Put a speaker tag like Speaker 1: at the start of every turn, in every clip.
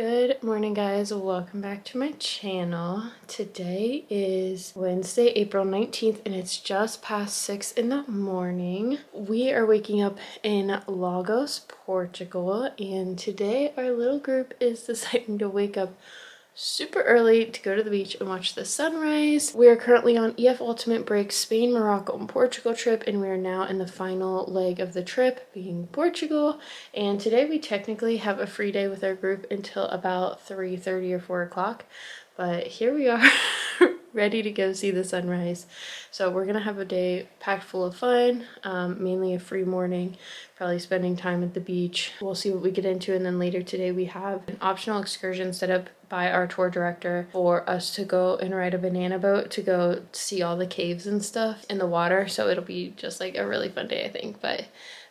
Speaker 1: Good morning, guys. Welcome back to my channel. Today is Wednesday, April 19th, and it's just past 6 in the morning. We are waking up in Lagos, Portugal, and today our little group is deciding to wake up super early to go to the beach and watch the sunrise. We are currently on EF Ultimate Break Spain, Morocco, and Portugal trip, and we are now in the final leg of the trip, being Portugal. And today we technically have a free day with our group until about 3:30 or 4 o'clock, but here we are ready to go see the sunrise. So we're gonna have a day packed full of fun, mainly a free morning, probably spending time at the beach. We'll see what we get into, and then later today we have an optional excursion set up by our tour director for us to go and ride a banana boat to go see all the caves and stuff in the water. So it'll be just like a really fun day, I think. But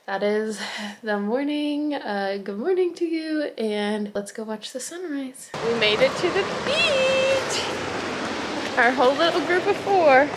Speaker 1: that is the morning. Good morning to you, and let's go watch the sunrise. We made it to the beach. Our whole little group of 4.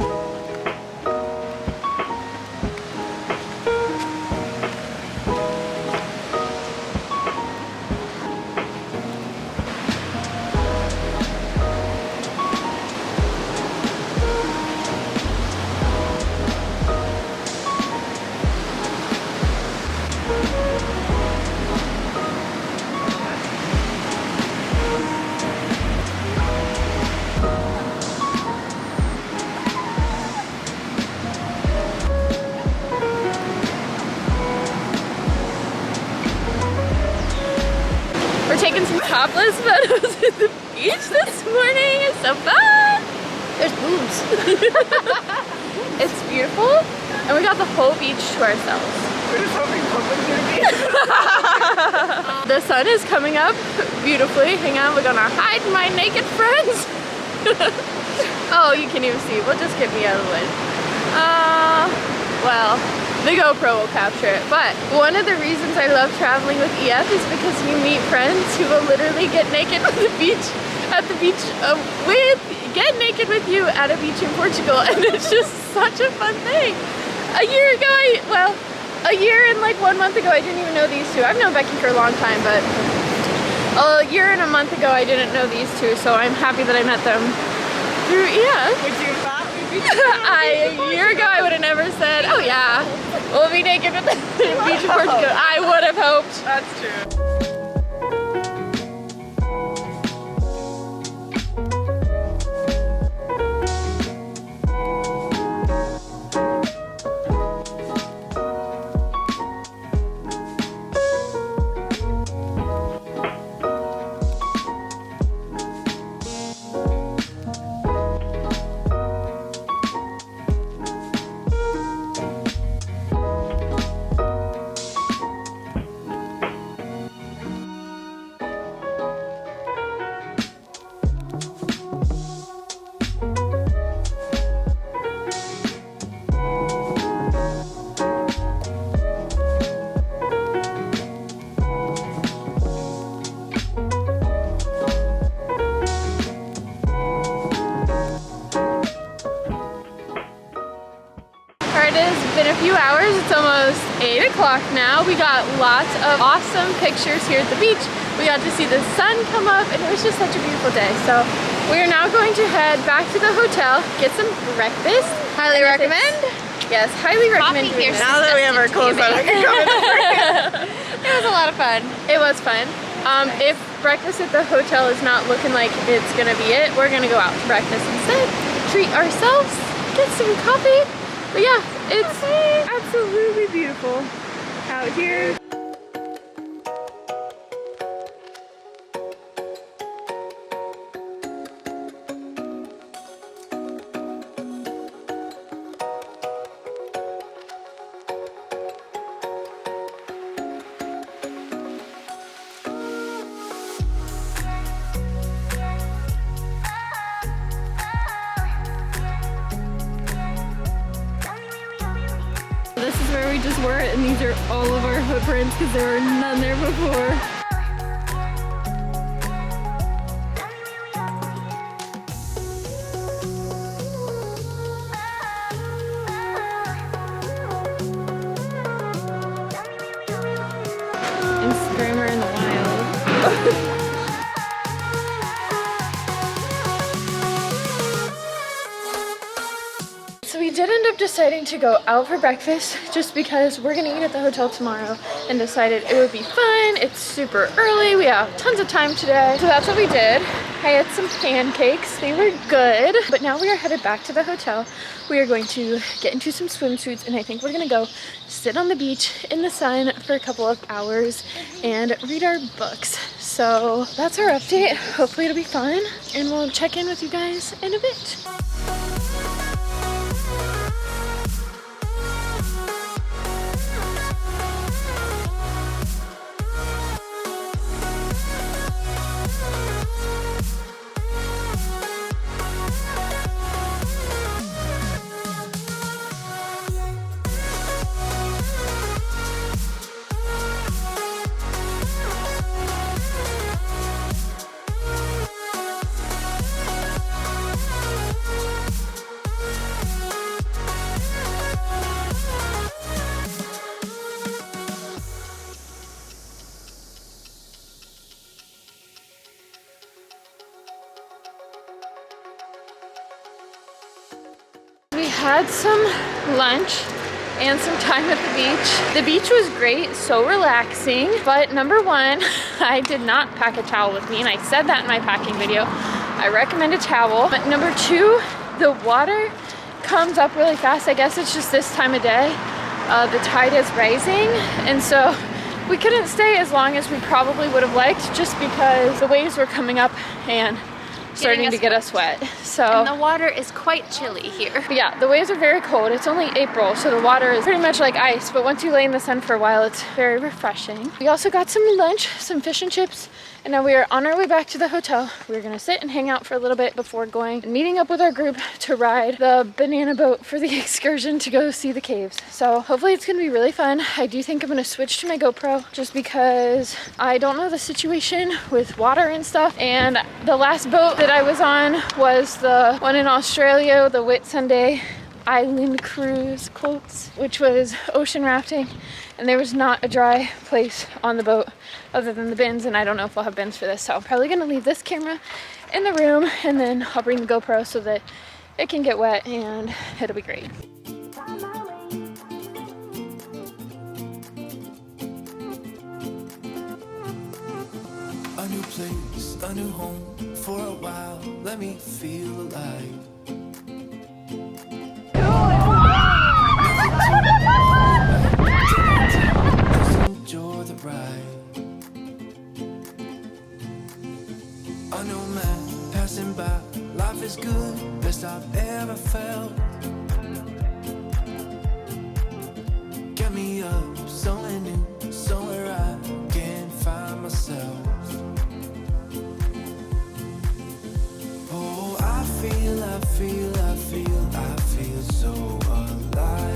Speaker 1: We're taking some topless photos at the beach this morning. It's so fun. There's boobs. It's beautiful, and we got the whole beach to ourselves.
Speaker 2: We're just hoping something's gonna be.
Speaker 1: The sun is coming up beautifully. Hang on, we're gonna hide my naked friends. Oh, you can't even see. We'll just get me out of the way. Well, the GoPro will capture it. But one of the reasons I love traveling with EF is because you meet friends who will literally get naked at the beach, get naked with you at a beach in Portugal, and it's just such a fun thing. A year and like 1 month ago, I didn't even know these two. I've known Becky for a long time, but a year and a month ago, I didn't know these two, so I'm happy that I met them through EF.
Speaker 2: Would you have thought we'd be
Speaker 1: A year ago, I would have never said, oh yeah, we'll be naked at the beach in Portugal. I would have hoped.
Speaker 2: That's true.
Speaker 1: It has been a few hours. It's almost 8 o'clock now. We got lots of awesome pictures here at the beach. We got to see the sun come up, and it was just such a beautiful day. So we are now going to head back to the hotel, get some breakfast.
Speaker 2: Highly recommend.
Speaker 1: Yes, highly recommend doing
Speaker 2: Now that we have our clothes on, I can go in the
Speaker 1: It was a lot of fun. It was fun. If breakfast at the hotel is not looking like it's gonna be it, we're gonna go out to breakfast instead, treat ourselves, get some coffee. But yeah, it's absolutely beautiful out here. This is where we just were, and these are all of our footprints because there were none there before. did end up deciding to go out for breakfast just because we're gonna eat at the hotel tomorrow and decided it would be fun. It's super early. We have tons of time today. So that's what we did. I had some pancakes. They were good. But now we are headed back to the hotel. We are going to get into some swimsuits and I think we're gonna go sit on the beach in the sun for a couple of hours and read our books. So that's our update. Hopefully it'll be fun and we'll check in with you guys in a bit. We had some lunch and some time at the beach. The beach was great, so relaxing, but number one, I did not pack a towel with me, and I said that in my packing video. I recommend a towel. But number two, the water comes up really fast. I guess it's just this time of day. The tide is rising, and so we couldn't stay as long as we probably would have liked just because the waves were coming up and starting to get us wet. So
Speaker 3: and the water is quite chilly here.
Speaker 1: Yeah, the waves are very cold. It's only April, so the water is pretty much like ice, but once you lay in the sun for a while, it's very refreshing. We also got some lunch, some fish and chips, and now we are on our way back to the hotel. We're gonna sit and hang out for a little bit before going and meeting up with our group to ride the banana boat for the excursion to go see the caves. So hopefully it's gonna be really fun. I do think I'm gonna switch to my GoPro just because I don't know the situation with water and stuff. And the last boat that I was on was the one in Australia, the Whitsunday Island Cruise, quotes, which was ocean rafting, and there was not a dry place on the boat other than the bins, and I don't know if we'll have bins for this, so I'm probably gonna leave this camera in the room and then I'll bring the GoPro so that it can get wet and it'll be great.
Speaker 4: A new place, a new home, for a while, let me feel alive. Enjoy the ride. A new man passing by, life is good, best I've ever felt. Get me up, somewhere new, somewhere I can find myself. Oh, I feel so alive.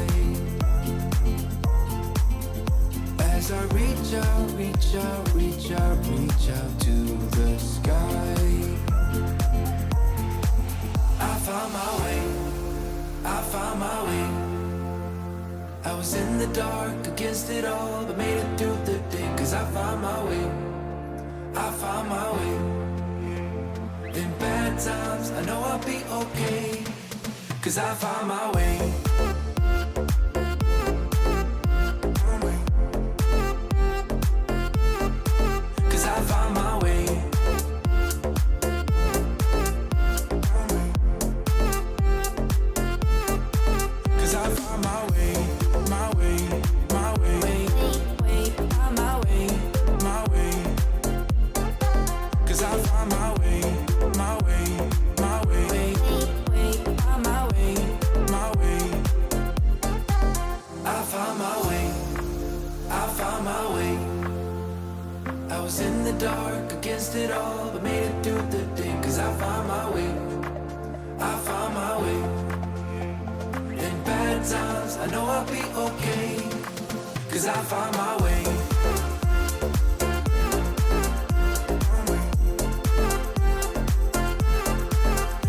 Speaker 4: As I reach out to the sky. I found my way. I was in the dark against it all, but made it through the day. Cause I found my way. In bad times, I know I'll be okay. Cause I found my way. Cause I found my way. Cause I found my way. My way. My way. My way. My way. Cause I found my way. My way. My way. My way. My way. I found my way. I found my way. I was in the dark against it all, but made it through the day. Cause I found my way. I found my way. In bad times, I know I'll be okay. Cause I found my way.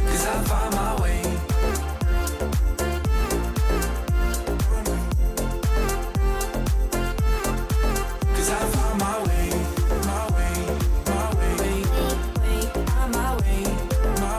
Speaker 4: Cause I found my way. Cause I found my way. My way. My way. My way. My way.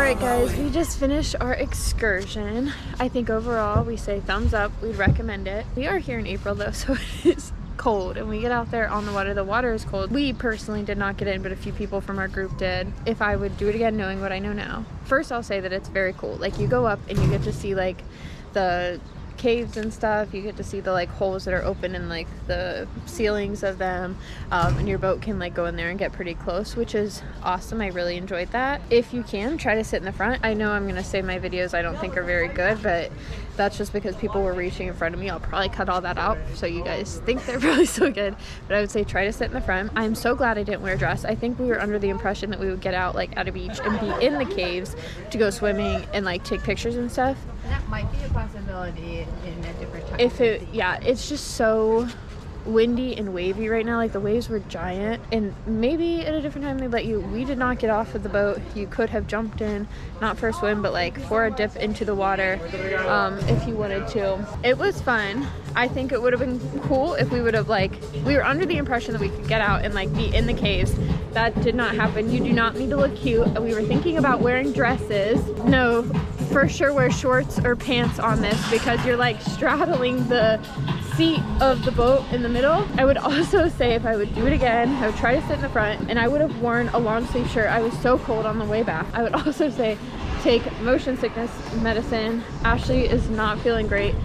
Speaker 1: Alright guys, we just finished our excursion. I think overall we say thumbs up, we'd recommend it. We are here in April though, so it is cold and we get out there on the water is cold. We personally did not get in, but a few people from our group did. If I would do it again knowing what I know now, first I'll say that it's very cool. Like you go up and you get to see like the caves and stuff. You get to see the like holes that are open in like the ceilings of them, and your boat can like go in there and get pretty close, which is awesome. I really enjoyed that. If you can, try to sit in the front. I know I'm gonna say my videos I don't think are very good, but that's just because people were reaching in front of me. I'll probably cut all that out so you guys think they're really so good, but I would say try to sit in the front. I'm so glad I didn't wear a dress. I think we were under the impression that we would get out like at a beach and be in the caves to go swimming and like take pictures and stuff.
Speaker 2: That might be a possibility in a different time.
Speaker 1: If it, yeah, it's just so windy and wavy right now. Like the waves were giant, and maybe at a different time they let you. We did not get off of the boat. You could have jumped in, not for a swim, but like for a dip into the water, if you wanted to. It was fun. I think it would have been cool if we would have like, we were under the impression that we could get out and like be in the caves. That did not happen. You do not need to look cute. We were thinking about wearing dresses. No, for sure wear shorts or pants on this because you're like straddling the seat of the boat in the middle. I would also say if I would do it again, I would try to sit in the front and I would have worn a long sleeve shirt. I was so cold on the way back. I would also say take motion sickness medicine. Ashley is not feeling great.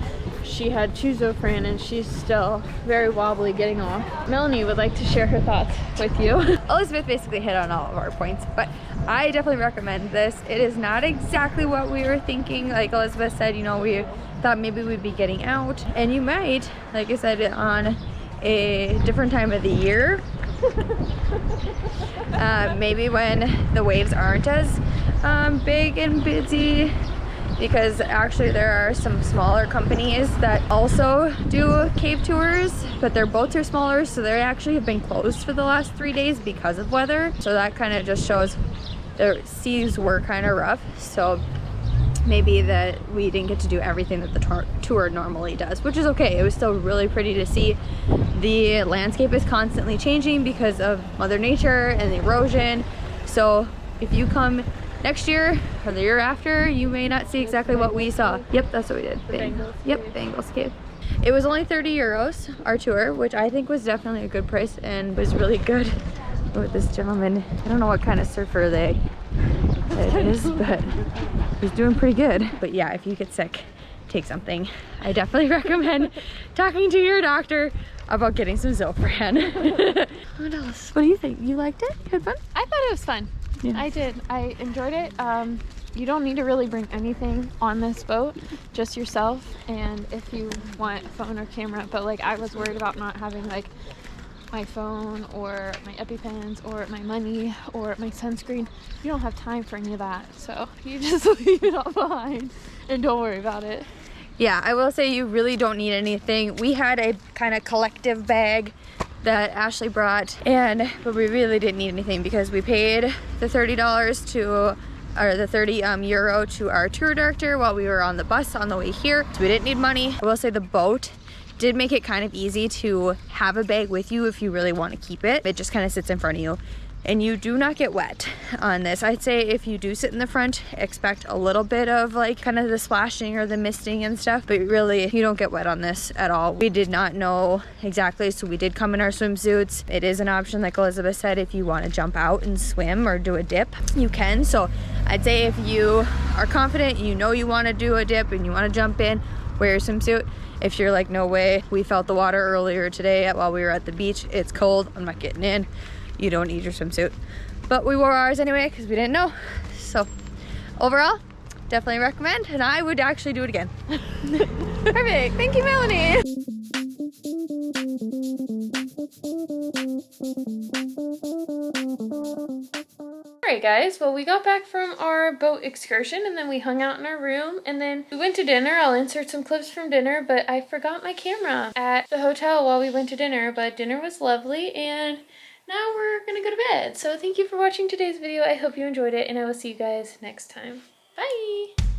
Speaker 1: She had Chuzofran and she's still very wobbly getting off. Melanie would like to share her thoughts with you.
Speaker 2: Elizabeth basically hit on all of our points, but I definitely recommend this. It is not exactly what we were thinking. Like Elizabeth said, you know, we thought maybe we'd be getting out, and you might, like I said, on a different time of the year. Maybe when the waves aren't as big and busy, because actually there are some smaller companies that also do cave tours, but their boats are smaller, so they actually have been closed for the last 3 days because of weather. So that kind of just shows the seas were kind of rough. So maybe that we didn't get to do everything that the tour normally does, which is okay. It was still really pretty to see. The landscape is constantly changing because of Mother Nature and the erosion. So if you come next year or the year after, you may not see exactly what we saw. Yep, that's what we did. Yep, Bangles Cave. It was only 30 euros, our tour, which I think was definitely a good price and was really good with this gentleman. I don't know what kind of surfer it is, but he's doing pretty good. But yeah, if you get sick, take something. I definitely recommend talking to your doctor about getting some Zofran. What else? What do you think? You liked it? You had fun?
Speaker 1: I thought it was fun. Yeah. I did. I enjoyed it. You don't need to really bring anything on this boat, just yourself, and if you want a phone or camera. But like I was worried about not having like my phone or my EpiPens or my money or my sunscreen. You don't have time for any of that, so you just leave it all behind and don't worry about it.
Speaker 2: Yeah, I will say you really don't need anything. We had a kind of collective bag that Ashley brought, but we really didn't need anything because we paid the $30 to, or the 30 euro to our tour director while we were on the bus on the way here, so we didn't need money. I will say the boat did make it kind of easy to have a bag with you if you really want to keep it. It just kind of sits in front of you and you do not get wet on this. I'd say if you do sit in the front, expect a little bit of like kind of the splashing or the misting and stuff, but really you don't get wet on this at all. We did not know exactly, so we did come in our swimsuits. It is an option, like Elizabeth said, if you want to jump out and swim or do a dip, you can. So I'd say if you are confident, you know you want to do a dip and you want to jump in, wear your swimsuit. If you're like, no way, we felt the water earlier today while we were at the beach, it's cold, I'm not getting in, you don't need your swimsuit. But we wore ours anyway because we didn't know. So overall, definitely recommend, and I would actually do it again. Perfect, thank you, Melanie.
Speaker 1: Alright guys, well we got back from our boat excursion and then we hung out in our room and then we went to dinner. I'll insert some clips from dinner, but I forgot my camera at the hotel while we went to dinner, but dinner was lovely and now we're gonna go to bed. So thank you for watching today's video. I hope you enjoyed it and I will see you guys next time. Bye!